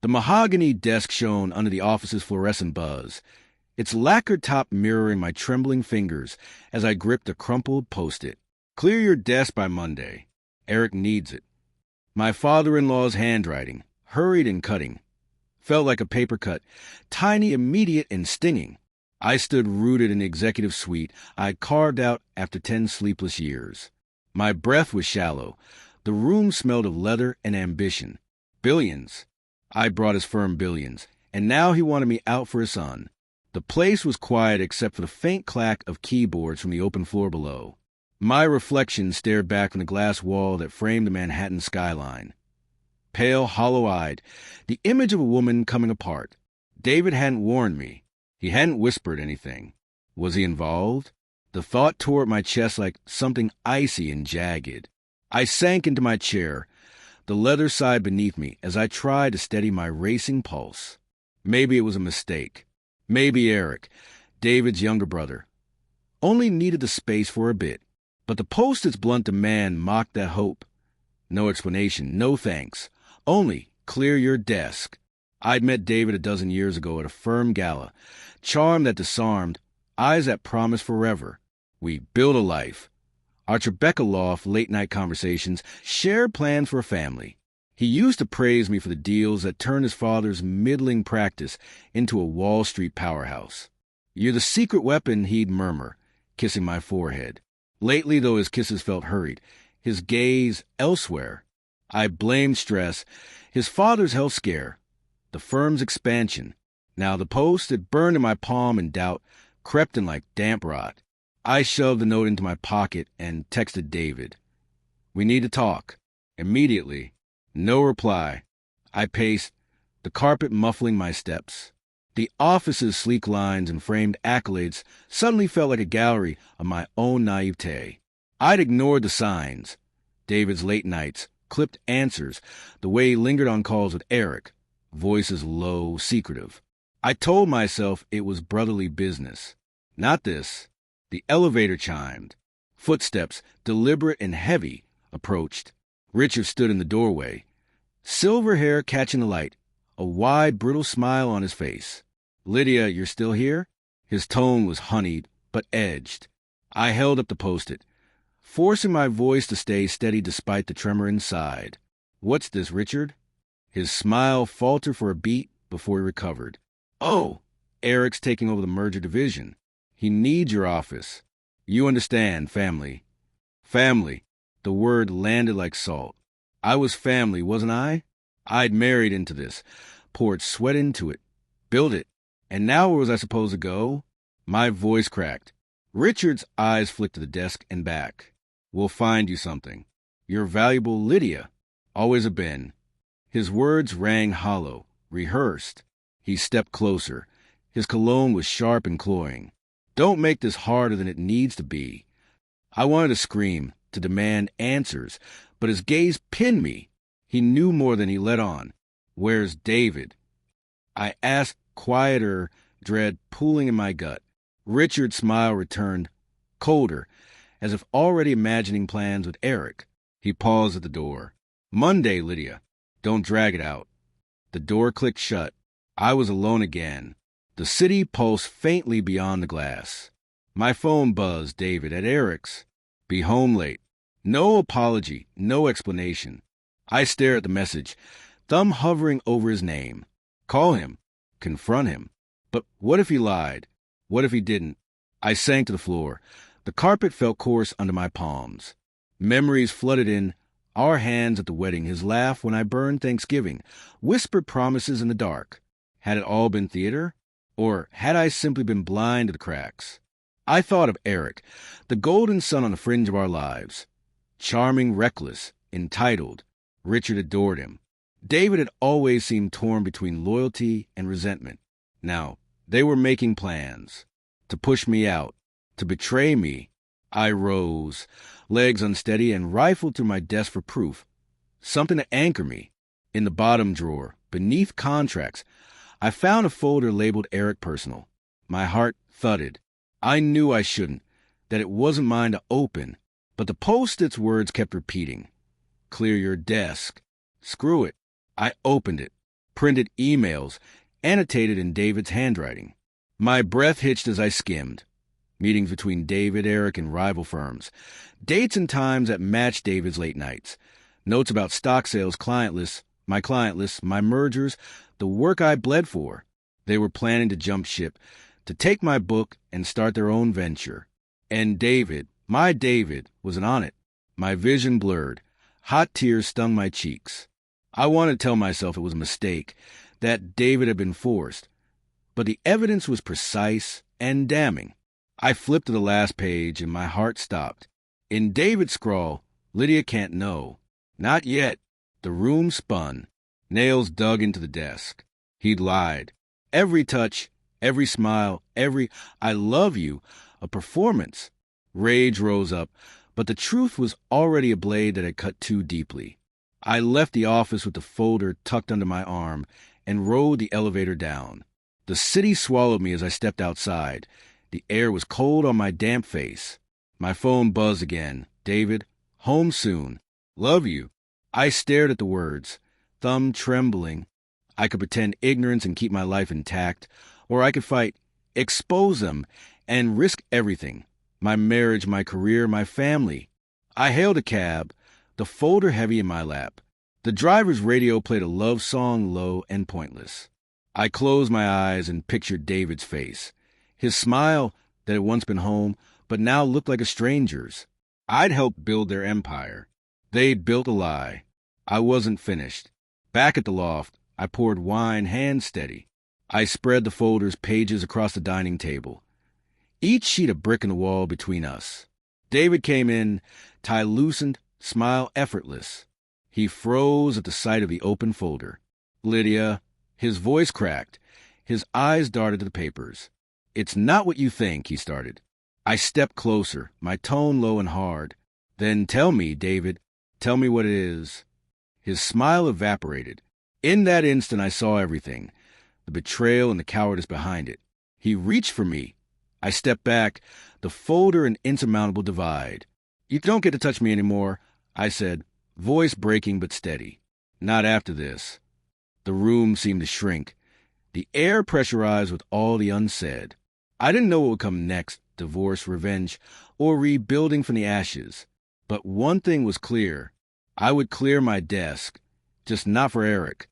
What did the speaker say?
The mahogany desk shone under the office's fluorescent buzz, its lacquered top mirroring my trembling fingers as I gripped a crumpled Post-it. Clear your desk by Monday. Eric needs it. My father-in-law's handwriting, hurried and cutting, felt like a paper cut, tiny, immediate, and stinging. I stood rooted in the executive suite I'd carved out after 10 sleepless years. My breath was shallow. The room smelled of leather and ambition. Billions. I brought his firm billions, and now he wanted me out for his son. The place was quiet except for the faint clack of keyboards from the open floor below. My reflection stared back from the glass wall that framed the Manhattan skyline. Pale, hollow-eyed, the image of a woman coming apart. David hadn't warned me. He hadn't whispered anything. Was he involved? The thought tore at my chest like something icy and jagged. I sank into my chair, the leather sighed beneath me as I tried to steady my racing pulse. Maybe it was a mistake. Maybe Eric, David's younger brother, only needed the space for a bit. But the Post-it's blunt demand mocked that hope. No explanation, no thanks. Only, clear your desk. I'd met David a dozen years ago at a firm gala. Charm that disarmed, eyes that promised forever. We built a life. Our Tribeca loft late-night conversations shared plans for a family. He used to praise me for the deals that turned his father's middling practice into a Wall Street powerhouse. You're the secret weapon, he'd murmur, kissing my forehead. Lately, though, his kisses felt hurried, his gaze elsewhere. I blamed stress, his father's health scare, the firm's expansion. Now the Post had burned in my palm and doubt crept in like damp rot. I shoved the note into my pocket and texted David. We need to talk. Immediately. No reply. I paced, the carpet muffling my steps. The office's sleek lines and framed accolades suddenly felt like a gallery of my own naivete. I'd ignored the signs. David's late nights, clipped answers, the way he lingered on calls with Eric, voices low, secretive. I told myself it was brotherly business. Not this. The elevator chimed. Footsteps, deliberate and heavy, approached. Richard stood in the doorway, silver hair catching the light, a wide, brittle smile on his face. Lydia, you're still here? His tone was honeyed, but edged. I held up the Post-it, forcing my voice to stay steady despite the tremor inside. What's this, Richard? His smile faltered for a beat before he recovered. Oh, Eric's taking over the merger division. He needs your office. You understand, family. Family. The word landed like salt. I was family, wasn't I? I'd married into this, poured sweat into it, built it. And now where was I supposed to go? My voice cracked. Richard's eyes flicked to the desk and back. We'll find you something. Your valuable Lydia. Always have been. His words rang hollow, rehearsed. He stepped closer. His cologne was sharp and cloying. Don't make this harder than it needs to be. I wanted to scream, to demand answers, but his gaze pinned me. He knew more than he let on. Where's David? I asked, quieter, dread pooling in my gut. Richard's smile returned, colder, as if already imagining plans with Eric. He paused at the door. Monday, Lydia. Don't drag it out. The door clicked shut. I was alone again. The city pulsed faintly beyond the glass. My phone buzzed, David, at Eric's. Be home late. No apology, no explanation. I stared at the message, thumb hovering over his name. Call him. Confront him. But what if he lied? What if he didn't? I sank to the floor. The carpet felt coarse under my palms. Memories flooded in, our hands at the wedding, his laugh when I burned Thanksgiving, whispered promises in the dark. Had it all been theater? Or had I simply been blind to the cracks? I thought of Eric, the golden sun on the fringe of our lives. Charming, reckless, entitled. Richard adored him. David had always seemed torn between loyalty and resentment. Now, they were making plans. To push me out. To betray me. I rose, legs unsteady, and rifled through my desk for proof. Something to anchor me. In the bottom drawer, beneath contracts, I found a folder labeled Eric Personal. My heart thudded. I knew I shouldn't, that it wasn't mine to open, but the Post-it's words kept repeating. Clear your desk. Screw it. I opened it. printed emails, annotated in David's handwriting. My breath hitched as I skimmed. Meetings between David, Eric, and rival firms. Dates and times that matched David's late nights. Notes about stock sales, client lists, my mergers, the work I bled for. They were planning to jump ship, to take my book and start their own venture. And David, my David, wasn't on it. My vision blurred. Hot tears stung my cheeks. I wanted to tell myself it was a mistake, that David had been forced. But the evidence was precise and damning. I flipped to the last page and my heart stopped. In David's scrawl, Lydia can't know. Not yet. The room spun. Nails dug into the desk. He'd lied. Every touch, every smile, every "I love you," a performance. Rage rose up, but the truth was already a blade that had cut too deeply. I left the office with the folder tucked under my arm and rode the elevator down. The city swallowed me as I stepped outside. The air was cold on my damp face. My phone buzzed again. David, home soon. Love you. I stared at the words, thumb trembling. I could pretend ignorance and keep my life intact, or I could fight, expose them, and risk everything. My marriage, my career, my family. I hailed a cab, the folder heavy in my lap. The driver's radio played a love song, low and pointless. I closed my eyes and pictured David's face. His smile that had once been home, but now looked like a stranger's. I'd helped build their empire. They'd built a lie. I wasn't finished. Back at the loft, I poured wine hand steady. I spread the folder's pages across the dining table. Each sheet a brick in the wall between us. David came in, tie loosened, smile effortless. He froze at the sight of the open folder. Lydia, his voice cracked. His eyes darted to the papers. "It's not what you think," he started. I stepped closer, my tone low and hard. "Then tell me, David. Tell me what it is." His smile evaporated. In that instant I saw everything, the betrayal and the cowardice behind it. He reached for me. I stepped back, the folder an insurmountable divide. "You don't get to touch me anymore," I said, voice breaking but steady. "Not after this." The room seemed to shrink. The air pressurized with all the unsaid. I didn't know what would come next, divorce, revenge, or rebuilding from the ashes. But one thing was clear. I would clear my desk, just not for Eric.